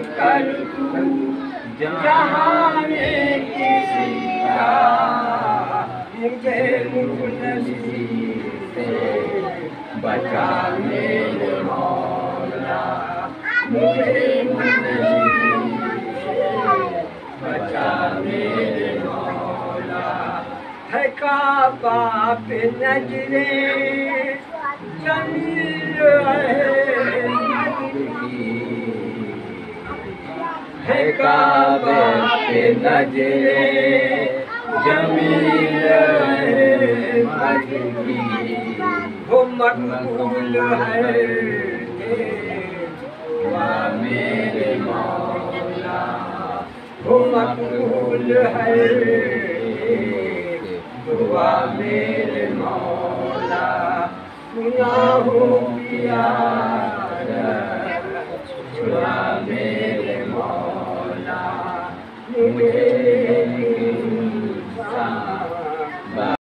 कर तू जहाँ में किसी का मुझे मुनज़्ज़िर से बचा मेरे मौला मुझे मुनज़्ज़िर से बचा मेरे मौला है काबा पे नजरे जमील है काबा पे नजरे जमील मजदी वो मकबूल है दुआ मेरे मौला वो मकबूल है दुआ मेरे मौला गुनाहों की आदत छुड़ा मेरे मौला मुझे